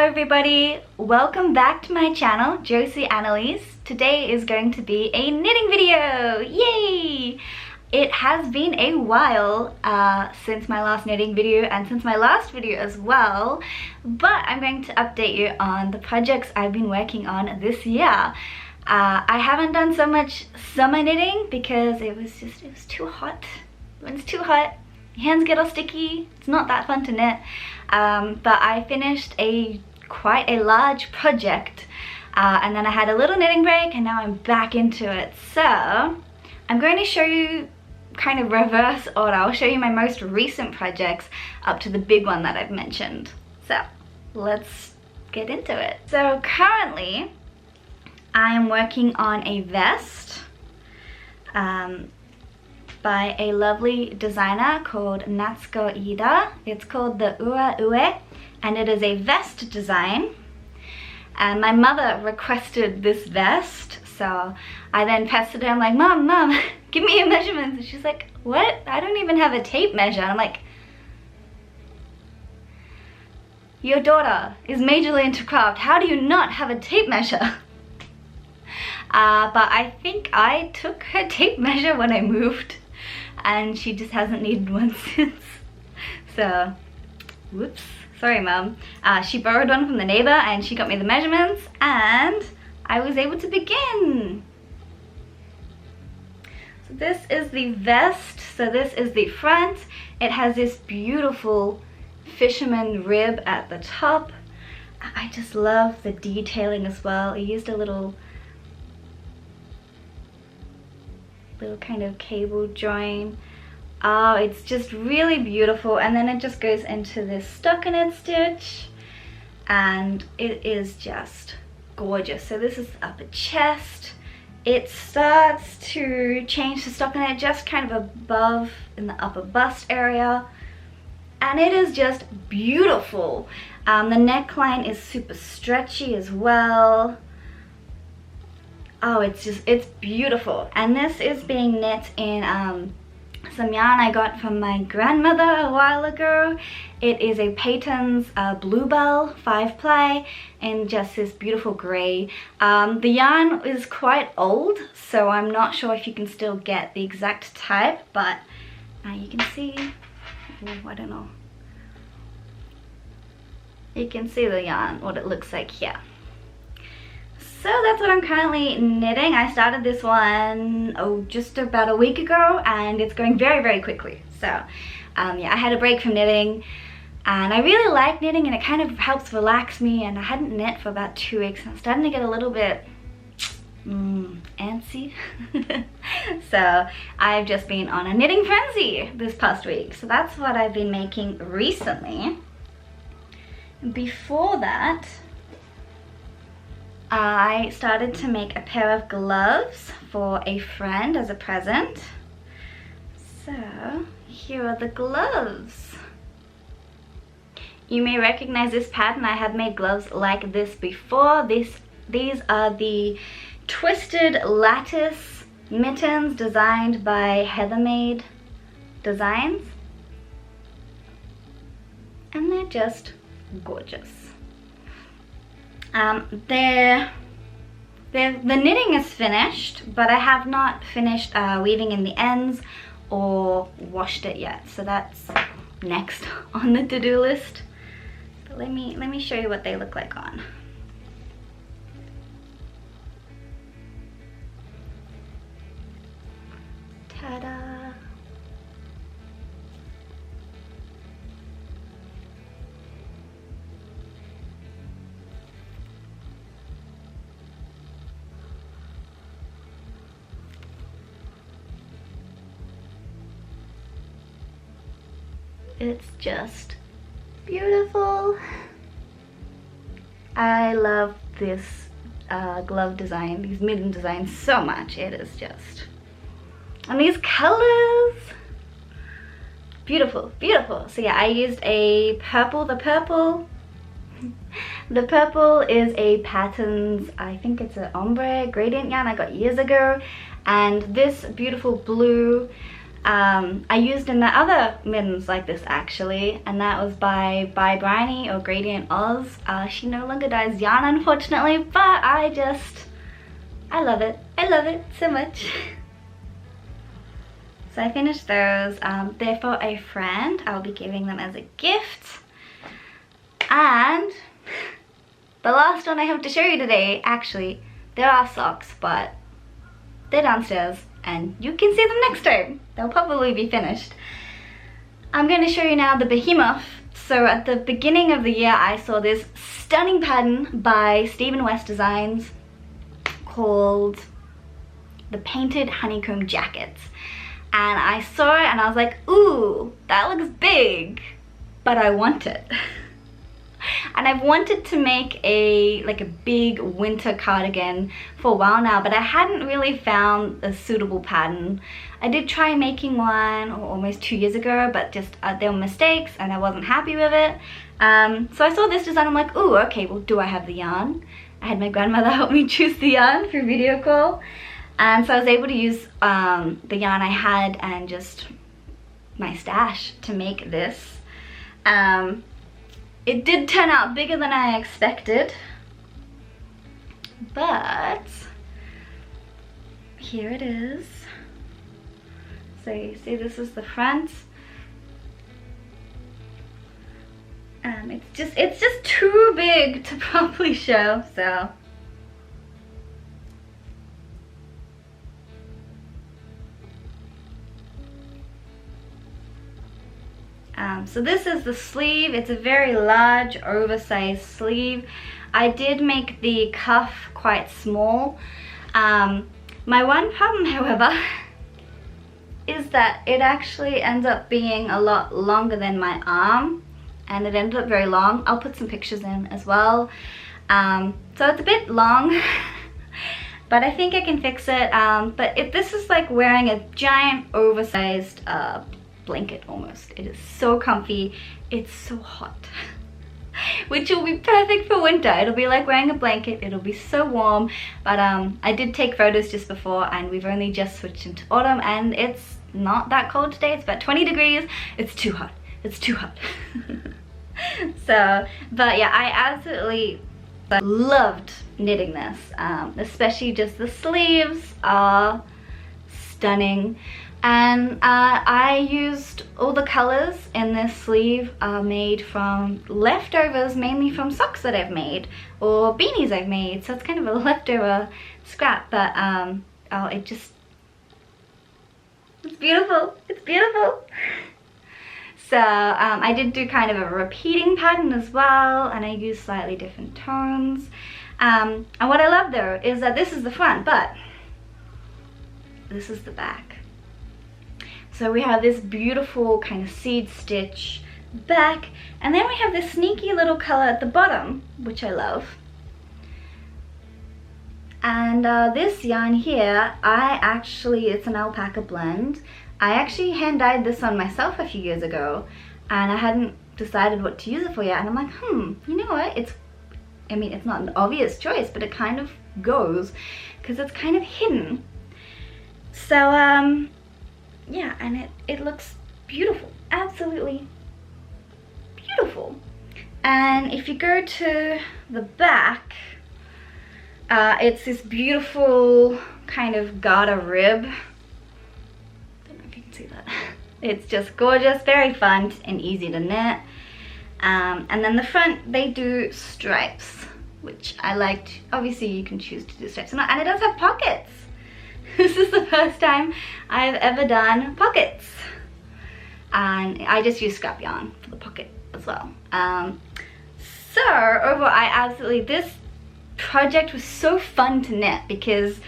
everybody, welcome back to my channel, Josie Annalise. Today is going to be a knitting video, yay! It has been a while since my last knitting video and since my last video as well, but I'm going to update you on the projects I've been working on this year. I haven't done so much summer knitting because it was too hot. When it's too hot, your hands get all sticky, it's not that fun to knit. But I finished quite a large project and then I had a little knitting break and now I'm back into it. So I'm going to show you kind of reverse order. I'll show you my most recent projects up to the big one that I've mentioned. So let's get into it. So currently I am working on a vest by a lovely designer called Natsuko Iida. It's called the UraUe and it is a vest design. And my mother requested this vest, so I then pestered her. I'm like, Mom, give me your measurements. And she's like, what? I don't even have a tape measure. And I'm like, your daughter is majorly into craft. How do you not have a tape measure? But I think I took her tape measure when I moved and she just hasn't needed one since. So, whoops. Sorry, Mom. She borrowed one from the neighbor and she got me the measurements and I was able to begin. So this is the vest. So this is the front. It has this beautiful fisherman rib at the top. I just love the detailing as well. I used a little kind of cable join. Oh, it's just really beautiful. And then it just goes into this stockinette stitch and it is just gorgeous. So this is the upper chest. It starts to change the stockinette just kind of above in the upper bust area and it is just beautiful. The neckline is super stretchy as well. Oh, it's beautiful. And this is being knit in some yarn I got from my grandmother a while ago. It is a Peyton's Bluebell 5-ply in just this beautiful grey. The yarn is quite old, so I'm not sure if you can still get the exact type, but you can see, I don't know. You can see the yarn, what it looks like here. So that's what I'm currently knitting. I started this one, just about a week ago and it's going very, very quickly. So yeah, I had a break from knitting and I really like knitting and it kind of helps relax me, and I hadn't knit for about 2 weeks and I'm starting to get a little bit antsy. So I've just been on a knitting frenzy this past week. So that's what I've been making recently. Before that, I started to make a pair of gloves for a friend as a present. So here are the gloves. You may recognize this pattern. I have made gloves like this before. These are the twisted lattice mittens designed by Heathermaid Designs. And they're just gorgeous. The knitting is finished, but I have not finished weaving in the ends or washed it yet. So that's next on the to-do list. But let me show you what they look like on. Ta-da! It's just beautiful. I love this glove design, these mitten designs so much. It is just, and these colors, beautiful, beautiful. So yeah, I used a purple. The purple is a Patterns, I think it's an ombre gradient yarn I got years ago, and this beautiful blue I used in the other mittens like this actually, and that was by Bryony or Gradient Oz. She no longer dyes yarn unfortunately, but I love it. I love it so much. So I finished those. They're for a friend. I'll be giving them as a gift. And the last one I have to show you today, actually, there are socks, but they're downstairs and you can see them next time. They'll probably be finished. I'm going to show you now the Behemoth. So at the beginning of the year I saw this stunning pattern by Stephen West Designs called the Painted Honeycomb Jackets. And I saw it and I was like, ooh, that looks big, but I want it. And I've wanted to make a big winter cardigan for a while now, but I hadn't really found a suitable pattern. I did try making one almost 2 years ago, but just there were mistakes and I wasn't happy with it. So I saw this design, I'm like, ooh, okay, well, do I have the yarn? I had my grandmother help me choose the yarn through video call. And so I was able to use the yarn I had and just my stash to make this. It did turn out bigger than I expected, but here it is. So you see this is the front. It's just too big to properly show, so. So this is the sleeve. It's a very large, oversized sleeve. I did make the cuff quite small. My one problem, however, is that it actually ends up being a lot longer than my arm, and it ended up very long. I'll put some pictures in as well. So it's a bit long, but I think I can fix it. But this is like wearing a giant, oversized blanket almost. It is so comfy. It's so hot, which will be perfect for winter. It'll be like wearing a blanket. It'll be so warm. But I did take photos just before, and we've only just switched into autumn, and it's not that cold today. It's about 20 degrees. It's too hot. It's too hot. So, but yeah, I absolutely loved knitting this. Especially just the sleeves are stunning. And I used all the colors in this sleeve are made from leftovers, mainly from socks that I've made or beanies I've made. So it's kind of a leftover scrap, but oh, it's beautiful. It's beautiful. So I did do kind of a repeating pattern as well, and I used slightly different tones. And what I love though is that this is the front, but this is the back. So we have this beautiful kind of seed stitch back, and then we have this sneaky little color at the bottom, which I love. And this yarn here, it's an Alpaca Blend. I actually hand dyed this on myself a few years ago, and I hadn't decided what to use it for yet. And I'm like, you know what? It's not an obvious choice, but it kind of goes because it's kind of hidden. So yeah, and it looks beautiful, absolutely beautiful. And if you go to the back, it's this beautiful kind of garter rib. Don't know if you can see that. It's just gorgeous, very fun and easy to knit. And then the front, they do stripes, which I liked. Obviously you can choose to do stripes or not, and it does have pockets. This is the first time I've ever done pockets, and I just use scrap yarn for the pocket as well. So overall, this project was so fun to knit because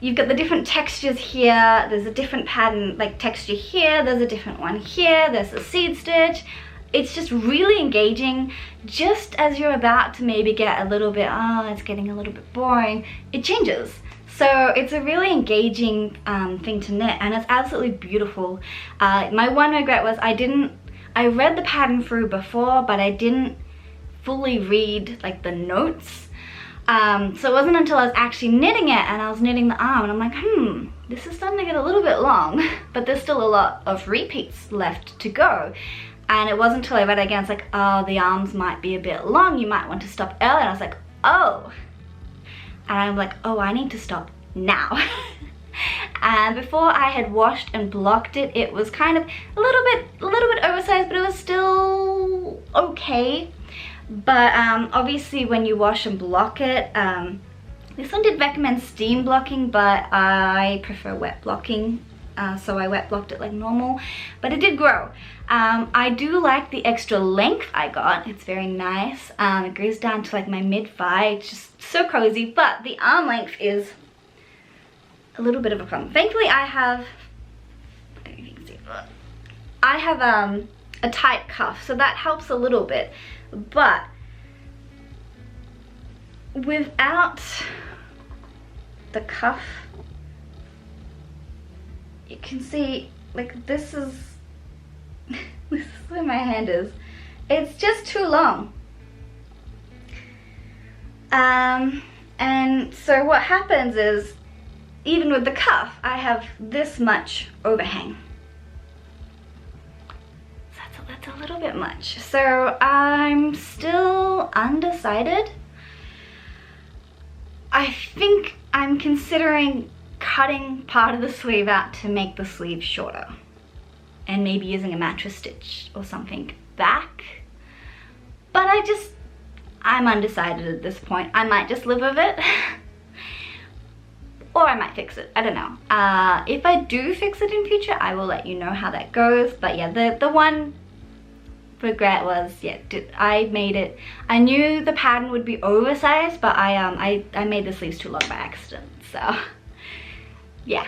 you've got the different textures here. There's a different pattern, like texture here. There's a different one here. There's a seed stitch. It's just really engaging. Just as you're about to maybe get a little bit, it's getting a little bit boring, it changes. So it's a really engaging thing to knit, and it's absolutely beautiful. My one regret was I read the pattern through before, but I didn't fully read like the notes. So it wasn't until I was actually knitting it and I was knitting the arm and I'm like, this is starting to get a little bit long, but there's still a lot of repeats left to go. And it wasn't until I read it again, it's like, oh, the arms might be a bit long, you might want to stop early. And I was like, oh. And I'm like, oh, I need to stop now. And before I had washed and blocked it, it was kind of a little bit oversized, but it was still okay. But obviously when you wash and block it, this one did recommend steam blocking, but I prefer wet blocking. So I wet blocked it like normal, but it did grow. I do like the extra length I got. It's very nice. It goes down to like my mid-thigh. It's just so cozy, but the arm length is a little bit of a problem. Thankfully I have, I don't know if you can see, I have a tight cuff, so that helps a little bit. But without the cuff, you can see, like, this is this is where my hand is. It's just too long. And so what happens is, even with the cuff, I have this much overhang. So that's a little bit much. So I'm still undecided. I think I'm considering cutting part of the sleeve out to make the sleeve shorter, and maybe using a mattress stitch or something back. But I'm undecided at this point. I might just live with it or I might fix it. I don't know. If I do fix it in future, I will let you know how that goes. But yeah, the one regret was, yeah, I made it, I knew the pattern would be oversized, but I made the sleeves too long by accident. So yeah,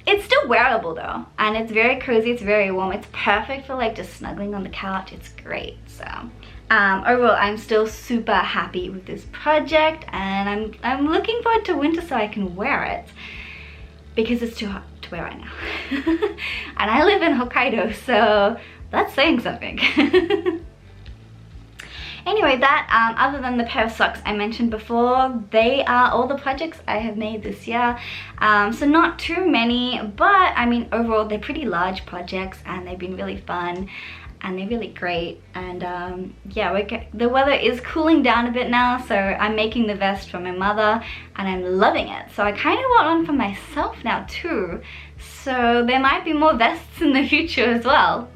it's still wearable though, and it's very cozy, it's very warm, it's perfect for like just snuggling on the couch. It's great. So overall, I'm still super happy with this project, and I'm looking forward to winter so I can wear it, because it's too hot to wear right now. And I live in Hokkaido, so that's saying something. Anyway, that other than the pair of socks I mentioned before, they are all the projects I have made this year. So not too many, but I mean overall they're pretty large projects and they've been really fun and they're really great. And yeah, the weather is cooling down a bit now, so I'm making the vest for my mother and I'm loving it. So I kind of want one for myself now too, so there might be more vests in the future as well.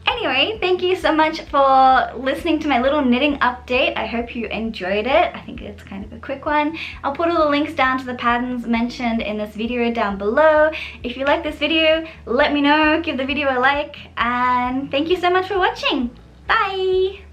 Anyway, thank you so much for listening to my little knitting update. I hope you enjoyed it. I think it's kind of a quick one. I'll put all the links down to the patterns mentioned in this video down below. If you like this video, let me know, give the video a like, and thank you so much for watching. Bye!